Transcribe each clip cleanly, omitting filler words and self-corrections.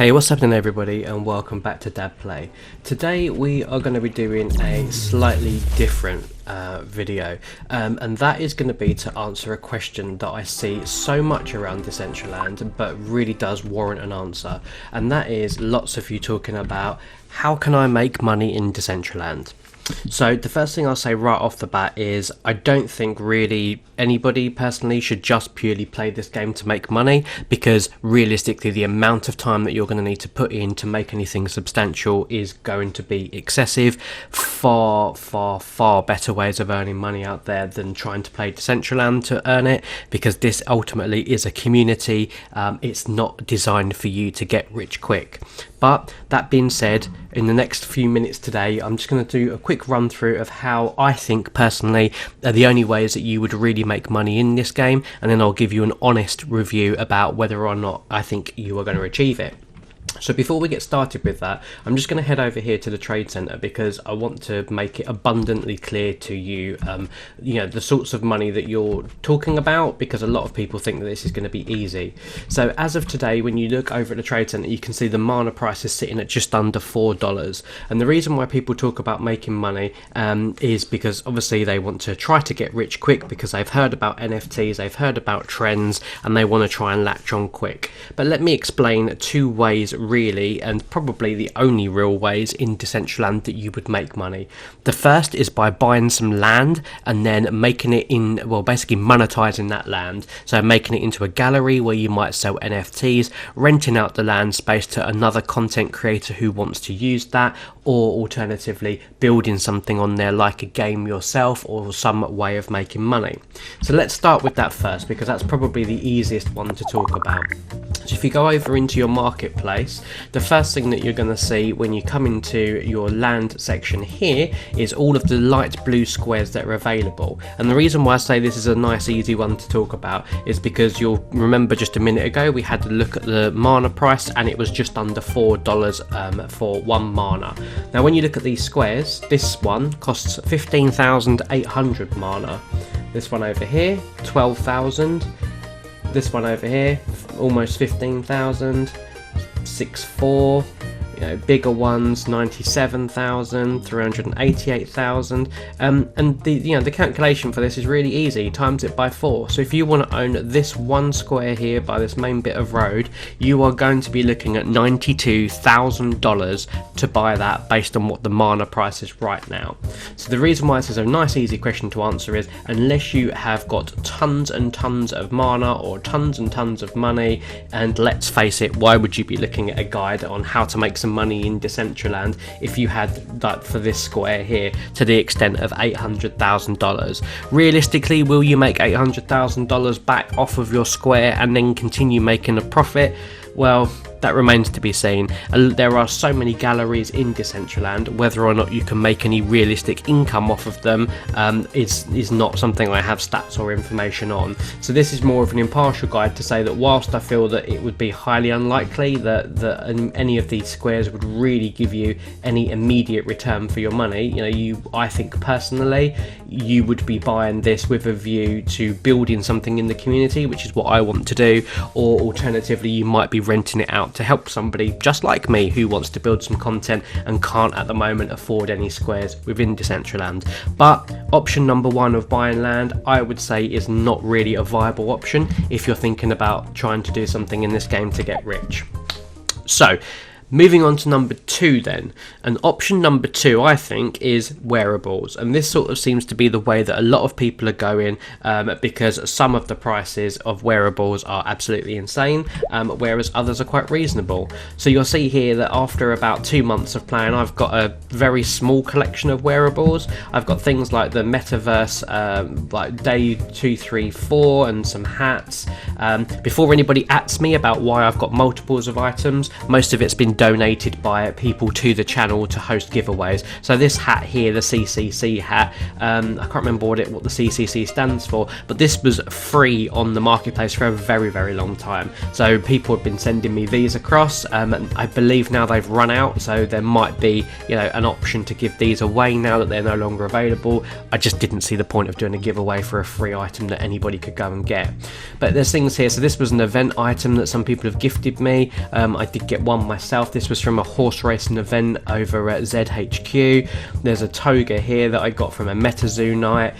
Hey, what's happening everybody, and welcome back to Dad Play. Today we are going to be doing a slightly different video, and that is going to be to answer a question that I see so much around Decentraland but really does warrant an answer, and that is lots of you talking about how can I make money in Decentraland. So the first thing I'll say right off the bat is I don't think really anybody personally should just purely play this game to make money, because realistically the amount of time that you're going to need to put in to make anything substantial is going to be excessive. Far better ways of earning money out there than trying to play Decentraland to earn it, because this ultimately is a community. It's not designed for you to get rich quick. But that being said, in the next few minutes today, I'm just going to do a quick run through of how I think personally are the only ways that you would really make money in this game, and then I'll give you an honest review about whether or not I think you are going to achieve it. So before we get started with that, I'm just going to head over here to the trade centre, because I want to make it abundantly clear to you, the sorts of money that you're talking about, because a lot of people think that this is going to be easy. So as of today, when you look over at the trade centre, you can see the mana price is sitting at just under $4. And the reason why people talk about making money is because obviously they want to try to get rich quick, because they've heard about NFTs, they've heard about trends, and they want to try and latch on quick. But let me explain two ways really, and probably the only real ways in Decentraland that you would make money. The first is by buying some land and then making it in, well, basically monetizing that land. So making it into a gallery where you might sell NFTs, renting out the land space to another content creator who wants to use that, or alternatively building something on there like a game yourself or some way of making money. So let's start with that first, because that's probably the easiest one to talk about. So if you go over into your marketplace, the first thing that you're going to see when you come into your land section here is all of the light blue squares that are available. And the reason why I say this is a nice easy one to talk about is because you'll remember just a minute ago we had to look at the mana price, and it was just under $4 for one mana. Now when you look at these squares, this one costs 15,800 mana, this one over here 12,000, this one over here almost 15,000, 6.4, bigger ones 97,000, 388,000, and the calculation for this is really easy. Times it by 4. So if you want to own this one square here by this main bit of road, you are going to be looking at $92,000 to buy that, based on what the mana price is right now. So the reason why this is a nice easy question to answer is, unless you have got tons and tons of mana or tons and tons of money, and let's face it, why would you be looking at a guide on how to make some money in Decentraland if you had that for this square here to the extent of $800,000? Realistically, will you make $800,000 back off of your square and then continue making a profit? Well, that remains to be seen. There are so many galleries in Decentraland, whether or not you can make any realistic income off of them is not something I have stats or information on. So this is more of an impartial guide to say that whilst I feel that it would be highly unlikely that any of these squares would really give you any immediate return for your money, I think personally you would be buying this with a view to building something in the community, which is what I want to do, or alternatively you might be renting it out to help somebody just like me who wants to build some content and can't at the moment afford any squares within Decentraland. But option number one of buying land, I would say, is not really a viable option if you're thinking about trying to do something in this game to get rich. So moving on to number two then, and option number two I think is wearables, and this sort of seems to be the way that a lot of people are going, because some of the prices of wearables are absolutely insane, whereas others are quite reasonable. So you'll see here that after about 2 months of playing, I've got a very small collection of wearables. I've got things like the metaverse, like day 2, 3, 4, and some hats. Before anybody asks me about why I've got multiples of items, most of it's been donated by people to the channel to host giveaways. So this hat here, the CCC hat, I can't remember what the CCC stands for, but this was free on the marketplace for a very long time. So people have been sending me these across, and I believe now they've run out, so there might be, you know, an option to give these away now that they're no longer available. I just didn't see the point of doing a giveaway for a free item that anybody could go and get. But there's things here. So this was an event item that some people have gifted me. I did get one myself. This was from a horse racing event over at ZHQ. There's a toga here that I got from a MetaZoo night.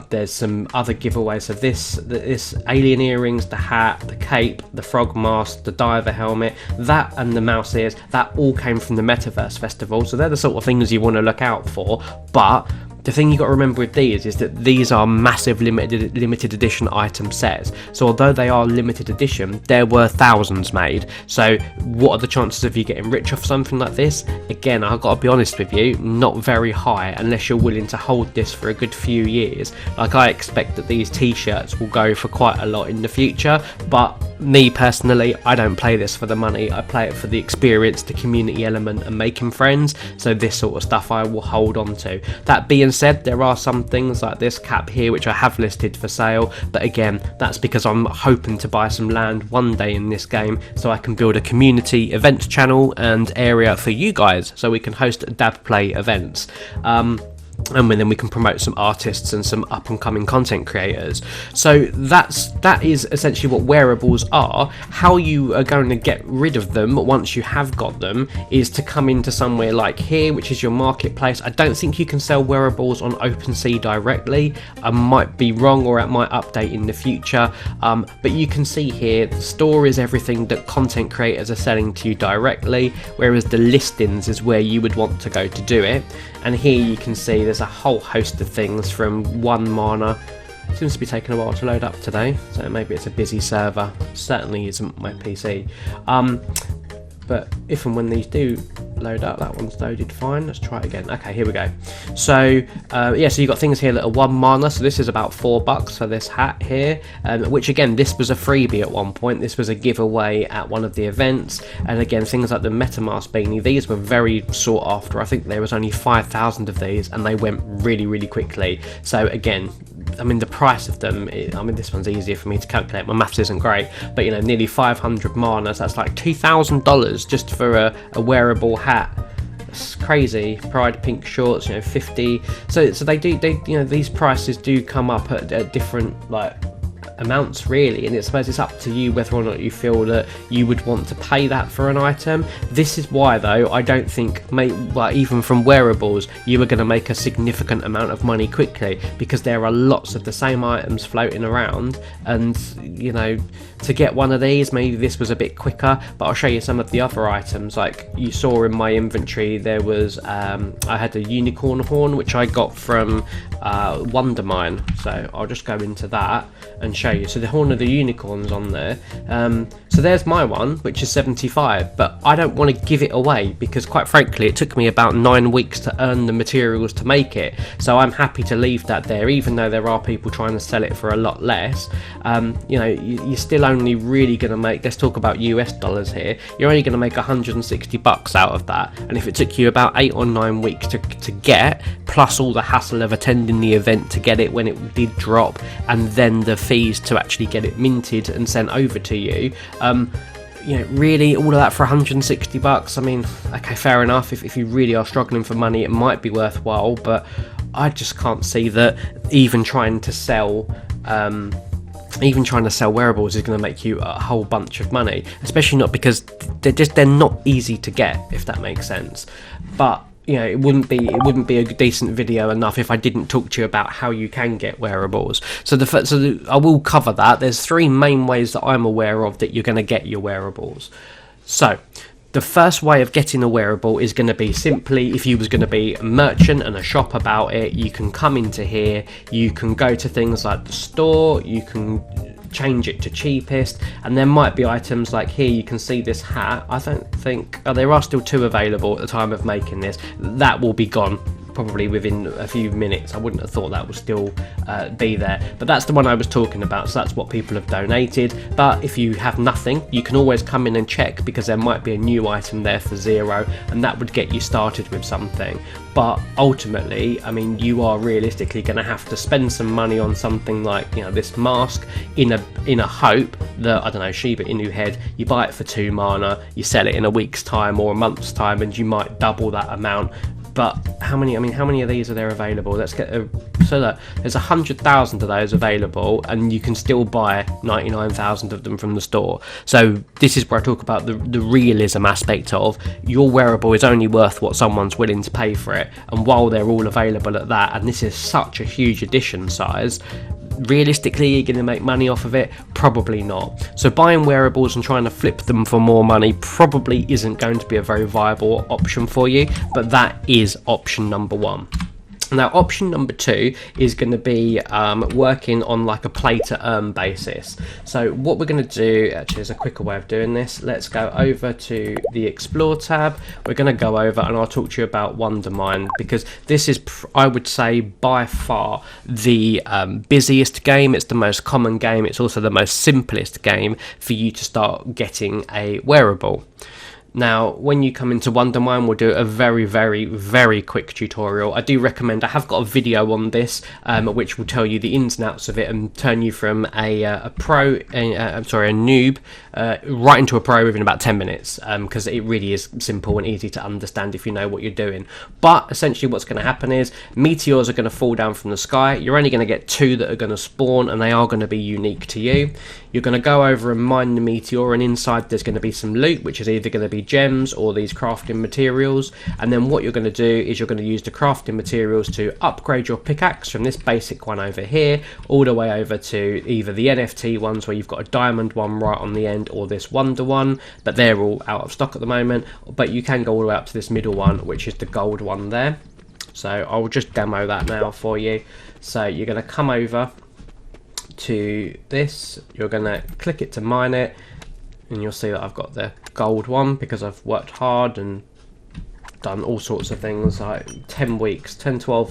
There's some other giveaways of this alien earrings, the hat, the cape, the frog mask, the diver helmet, that and the mouse ears. That all came from the Metaverse Festival. So they're the sort of things you want to look out for. But the thing you got to remember with these is that these are massive limited edition item sets. So although they are limited edition, there were thousands made. So what are the chances of you getting rich off something like this? Again, I've got to be honest with you, not very high unless you're willing to hold this for a good few years. Like, I expect that these t-shirts will go for quite a lot in the future, but me personally, I don't play this for the money. I play it for the experience, the community element, and making friends. So this sort of stuff I will hold on to. That being said, there are some things like this cap here which I have listed for sale, but again, that's because I'm hoping to buy some land one day in this game so I can build a community events channel and area for you guys so we can host dab play events. And then we can promote some artists and some up and coming content creators. So that is essentially what wearables are. How you are going to get rid of them once you have got them is to come into somewhere like here, which is your marketplace. I don't think you can sell wearables on OpenSea directly. I might be wrong, or it might update in the future, but you can see here the store is everything that content creators are selling to you directly, whereas the listings is where you would want to go to do it. And here you can see there's a whole host of things from 1 mana. It seems to be taking a while to load up today, so maybe it's a busy server. Certainly isn't my PC. But if and when these do load up, that one's loaded fine. Let's try it again. Okay, here we go. So yeah, so you've got things here that are 1 mana. So this is about $4 for this hat here, which again, this was a freebie at one point. This was a giveaway at one of the events. And again, things like the MetaMask beanie, these were very sought after. I think there was only 5,000 of these, and they went really quickly. So again, I mean, the price of them, I mean, this one's easier for me to calculate, my maths isn't great, but you know, nearly 500 mana, so that's like $2,000 just for a wearable hat. It's crazy. Pride pink shorts, you know, 50. So they you know, these prices do come up at different like amounts really, and I suppose it's up to you whether or not you feel that you would want to pay that for an item. This is why though I don't think even from wearables you are going to make a significant amount of money quickly, because there are lots of the same items floating around, and you know, to get one of these, maybe this was a bit quicker. But I'll show you some of the other items. Like you saw in my inventory, there was I had a unicorn horn which I got from Wondermine, so I'll just go into that and show you. So the horn of the unicorn's on there. So there's my one, which is 75, but I don't want to give it away because quite frankly it took me about 9 weeks to earn the materials to make it, so I'm happy to leave that there, even though there are people trying to sell it for a lot less. You know, you're still only really going to make, let's talk about US dollars here, you're only going to make $160 out of that, and if it took you about 8 or 9 weeks to get, plus all the hassle of attending the event to get it when it did drop, and then the fees to actually get it minted and sent over to you, you know, really all of that for $160. I mean, okay, fair enough, if you really are struggling for money it might be worthwhile, but I just can't see that even trying to sell wearables is going to make you a whole bunch of money, especially not because they're not easy to get, if that makes sense. But you know, it wouldn't be a decent video enough if I didn't talk to you about how you can get wearables. So I will cover that. There's 3 main ways that I'm aware of that you're going to get your wearables. So the first way of getting a wearable is going to be simply, if you was going to be a merchant and a shop about it, you can come into here, you can go to things like the store, you can change it to cheapest, and there might be items like here you can see this hat. I don't think there are still 2 available at the time of making this. That will be gone probably within a few minutes. I wouldn't have thought that would still be there, but that's the one I was talking about, so that's what people have donated. But if you have nothing, you can always come in and check, because there might be a new item there for 0, and that would get you started with something. But ultimately, I mean, you are realistically going to have to spend some money on something like, you know, this mask, in a hope that, I don't know, Shiba Inu head, you buy it for 2 mana, you sell it in a week's time or a month's time, and you might double that amount. But how many of these are there available? Let's get so that there's 100,000 of those available, and you can still buy 99,000 of them from the store. So this is where I talk about the realism aspect of your wearable is only worth what someone's willing to pay for it. And while they're all available at that, and this is such a huge edition size, realistically, you're going to make money off of it? Probably not. So buying wearables and trying to flip them for more money probably isn't going to be a very viable option for you, but that is option number 1. Now, option number 2 is going to be working on like a play to earn basis. So what we're going to do, actually there's a quicker way of doing this. Let's go over to the Explore tab. We're going to go over and I'll talk to you about Wondermine, because this is, I would say, by far the busiest game. It's the most common game. It's also the most simplest game for you to start getting a wearable. Now, when you come into Wondermine, we'll do a very, very, very quick tutorial. I do recommend, I have got a video on this, which will tell you the ins and outs of it and turn you from a noob, right into a pro within about 10 minutes, because it really is simple and easy to understand if you know what you're doing. But essentially what's going to happen is meteors are going to fall down from the sky. You're only going to get 2 that are going to spawn, and they are going to be unique to you. You're going to go over and mine the meteor, and inside there's going to be some loot, which is either going to be gems or these crafting materials. And then what you're going to do is you're going to use the crafting materials to upgrade your pickaxe from this basic one over here all the way over to either the NFT ones where you've got a diamond one right on the end, or this wonder one, but they're all out of stock at the moment. But you can go all the way up to this middle one, which is the gold one there. So I'll just demo that now for you. So you're going to come over to this, you're going to click it to mine it, and you'll see that I've got the gold one because I've worked hard and done all sorts of things, like 12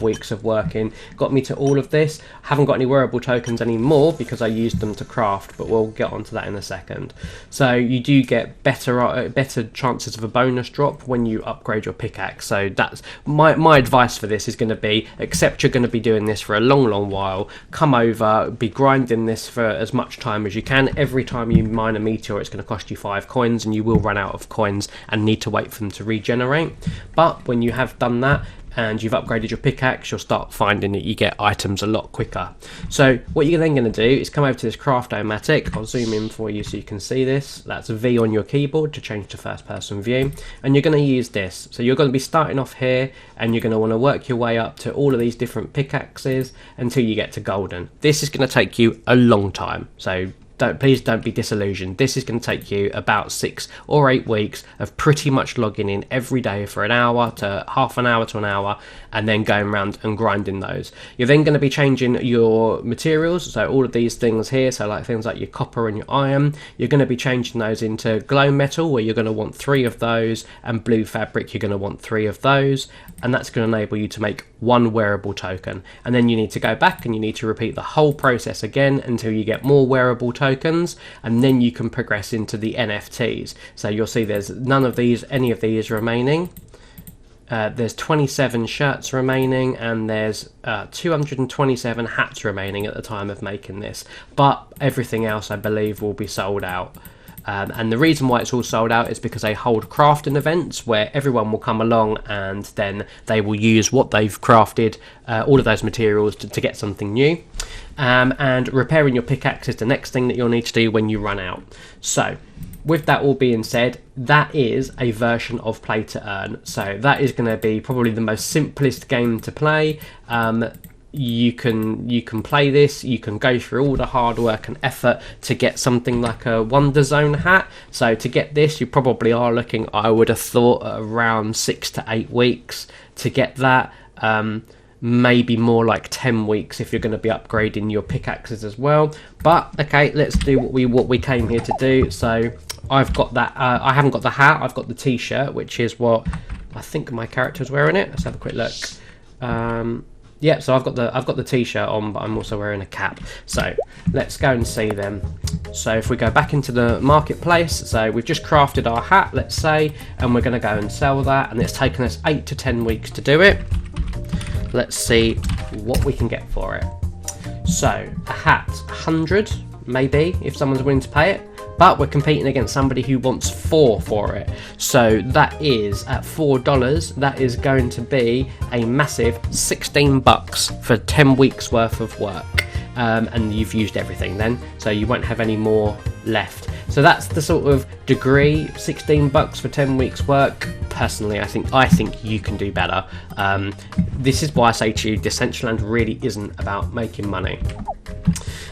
weeks of working got me to all of this. I haven't got any wearable tokens anymore because I used them to craft, but we'll get onto that in a second. So you do get better chances of a bonus drop when you upgrade your pickaxe. So that's my advice for this is going to be, except you're going to be doing this for a long while, come over, be grinding this for as much time as you can. Every time you mine a meteor, it's going to cost you 5 coins, and you will run out of coins and need to wait for them to regenerate. But when you have done that and you've upgraded your pickaxe, you'll start finding that you get items a lot quicker. So what you're then going to do is come over to this craft-o-matic. I'll zoom in for you so you can see this. That's a V on your keyboard to change to first person view, and you're going to use this. So you're going to be starting off here, and you're going to want to work your way up to all of these different pickaxes until you get to golden. This is going to take you a long time, so please don't be disillusioned. This is going to take you about 6 or 8 weeks of pretty much logging in every day for an hour to half an hour to an hour, and then going around and grinding those. You're then going to be changing your materials, so all of these things here, so like things like your copper and your iron, you're going to be changing those into glow metal, where you're going to want 3 of those, and blue fabric, you're going to want 3 of those, and that's going to enable you to make 1 wearable token. And then you need to go back and you need to repeat the whole process again until you get more wearable tokens, and then you can progress into the NFTs. So you'll see there's any of these remaining. There's 27 shirts remaining, and there's 227 hats remaining at the time of making this, but everything else I believe will be sold out. And the reason why it's all sold out is because they hold crafting events where everyone will come along, and then they will use what they've crafted, all of those materials to get something new. And repairing your pickaxe is the next thing that you'll need to do when you run out. So with that all being said, that is a version of play to earn. So that is going to be probably the most simplest game to play. You can play this, you can go through all the hard work and effort to get something like a Wonder Zone hat. So to get this, you probably are looking, I would have thought, around 6 to 8 weeks to get that. Maybe more like 10 weeks if you're going to be upgrading your pickaxes as well. But okay, let's do what we came here to do. So I've got that. I haven't got the hat, I've got the t-shirt, which is what I think my character's wearing it. Let's have a quick look. Yeah, so I've got the t-shirt on, but I'm also wearing a cap. So let's go and see them. So if we go back into the marketplace, so we've just crafted our hat, let's say, and we're going to go and sell that, and it's taken us 8 to 10 weeks to do it. Let's see what we can get for it. So a hat, 100 maybe, if someone's willing to pay it. But we're competing against somebody who wants 4 for it. So that is, at $4, that is going to be a massive $16 for 10 weeks worth of work. And you've used everything then, so you won't have any more left. So that's the sort of degree, $16 for 10 weeks work. Personally, I think you can do better. This is why I say to you, Decentraland really isn't about making money.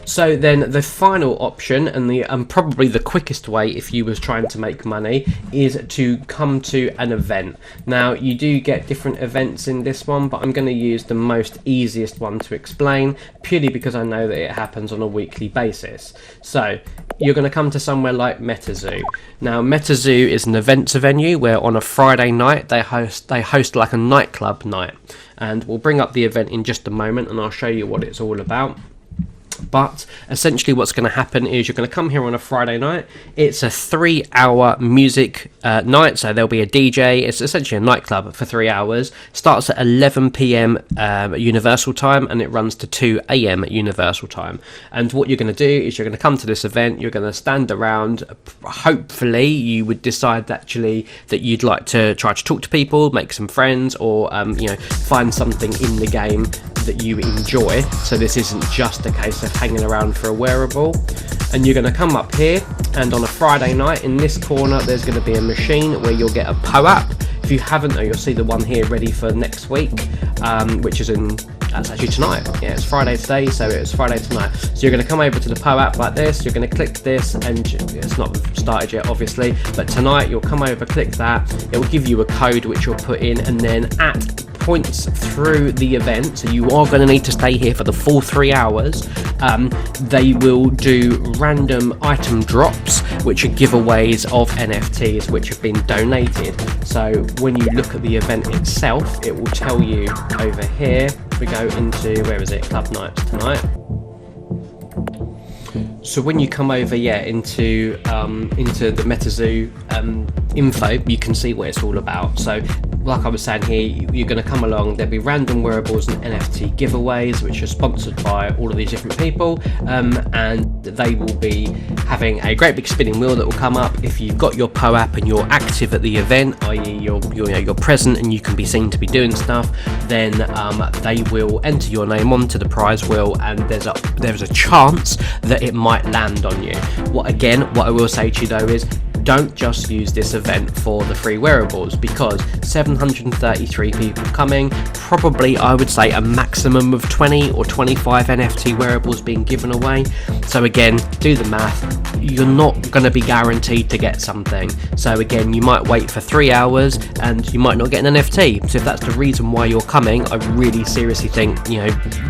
So then the final option, and probably the quickest way if you was trying to make money, is to come to an event. Now you do get different events in this one, but I'm going to use the most easiest one to explain, purely because I know that it happens on a weekly basis. So you're going to come to somewhere like MetaZoo. Now MetaZoo is an events venue where on a Friday night they host like a nightclub night, and we'll bring up the event in just a moment and I'll show you what it's all about. But essentially what's going to happen is you're going to come here on a Friday night. It's a 3-hour music night, so there'll be a DJ. It's essentially a nightclub for 3 hours. Starts at 11 p.m. Universal time, and it runs to 2 a.m. Universal time. And what you're going to do is you're going to come to this event, you're going to stand around. Hopefully you would decide actually that you'd like to try to talk to people, make some friends, or find something in the game that you enjoy. So this isn't just a case of hanging around for a wearable. And you're going to come up here, and on a Friday night in this corner there's going to be a machine where you'll get a PO-app. If you haven't, though, you'll see the one here ready for next week, which is that's actually tonight. Yeah, it's Friday today, so it's Friday tonight. So you're going to come over to the PO-app like this, you're going to click this, and it's not started yet obviously, but tonight you'll come over, click that, it will give you a code which you'll put in, and then at points through the event, so you are going to need to stay here for the full 3 hours, they will do random item drops, which are giveaways of NFTs which have been donated. So when you look at the event itself, it will tell you over here, if we go into, where is it, Club Nights tonight. So when you come over into the MetaZoo info, you can see what it's all about. So like I was saying here, you're going to come along, there'll be random wearables and NFT giveaways which are sponsored by all of these different people, and they will be having a great big spinning wheel that will come up. If you've got your PO-app and you're active at the event, i.e. you're present and you can be seen to be doing stuff, then they will enter your name onto the prize wheel, and there's a chance that it might land on you. What I will say to you though is, don't just use this event for the free wearables, because 733 people coming, probably I would say a maximum of 20 or 25 NFT wearables being given away. So again, do the math, you're not going to be guaranteed to get something. So again, you might wait for 3 hours and you might not get an NFT. So if that's the reason why you're coming, I really seriously think,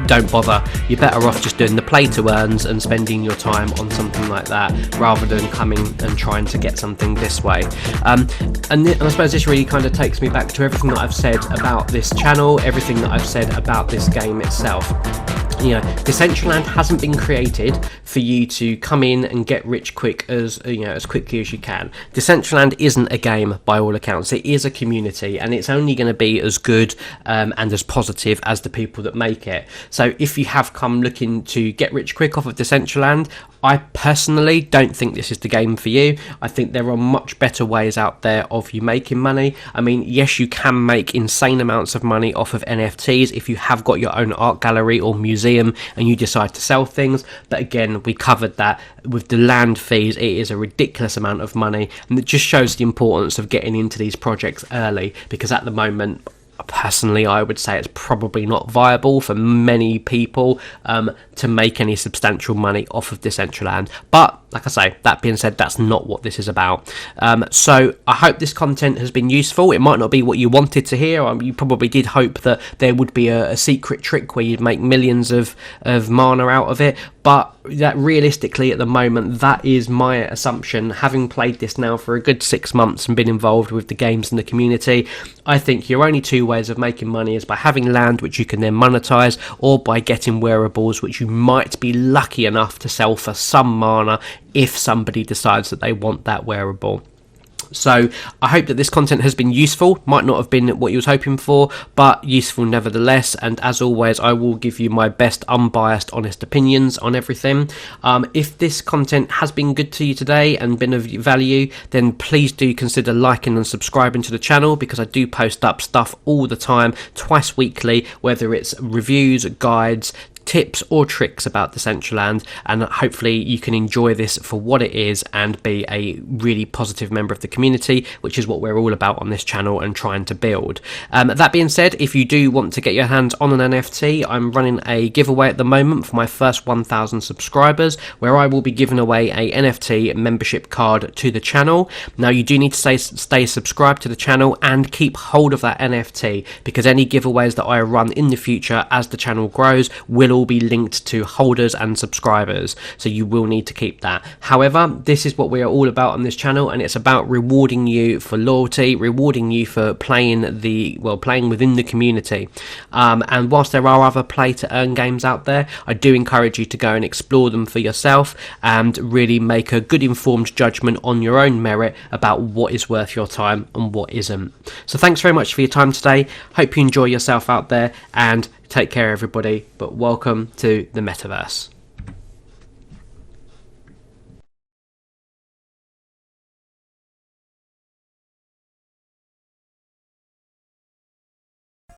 don't bother. You're better off just doing the play to earns and spending your time on something like that, rather than coming and trying to get something this way. And I suppose this really kind of takes me back to everything that I've said about this channel, everything that I've said about this game itself. Decentraland hasn't been created for you to come in and get rich quick as quickly as you can. Decentraland isn't a game by all accounts. It is a community, and it's only going to be as good and as positive as the people that make it. So if you have come looking to get rich quick off of Decentraland, I personally don't think this is the game for you. I think there are much better ways out there of you making money. I mean, yes, you can make insane amounts of money off of NFTs if you have got your own art gallery or museum and you decide to sell things, but again, we covered that with the land fees. It is a ridiculous amount of money, and it just shows the importance of getting into these projects early, because at the moment, personally, I would say it's probably not viable for many people to make any substantial money off of Decentraland. But like I say, that being said, that's not what this is about. So I hope this content has been useful. It might not be what you wanted to hear. You probably did hope that there would be a secret trick where you'd make millions of mana out of it, but that realistically at the moment, that is my assumption. Having played this now for a good 6 months and been involved with the games and the community, I think your only two ways of making money is by having land which you can then monetize, or by getting wearables which you might be lucky enough to sell for some mana if somebody decides that they want that wearable. So I hope that this content has been useful. Might not have been what you was hoping for, but useful nevertheless. And as always, I will give you my best unbiased, honest opinions on everything. If this content has been good to you today and been of value, then please do consider liking and subscribing to the channel, because I do post up stuff all the time, twice weekly, whether it's reviews, guides, tips or tricks about Decentraland, and hopefully you can enjoy this for what it is and be a really positive member of the community, which is what we're all about on this channel and trying to build. That being said, if you do want to get your hands on an NFT, I'm running a giveaway at the moment for my first 1,000 subscribers, where I will be giving away a NFT membership card to the channel. Now you do need to stay subscribed to the channel and keep hold of that NFT, because any giveaways that I run in the future as the channel grows will all be linked to holders and subscribers, so you will need to keep that. However, this is what we are all about on this channel, and it's about rewarding you for loyalty, rewarding you for playing within the community. And whilst there are other play to earn games out there, I do encourage you to go and explore them for yourself and really make a good informed judgment on your own merit about what is worth your time and what isn't. So thanks very much for your time today. Hope you enjoy yourself out there, and take care everybody, but welcome to the metaverse.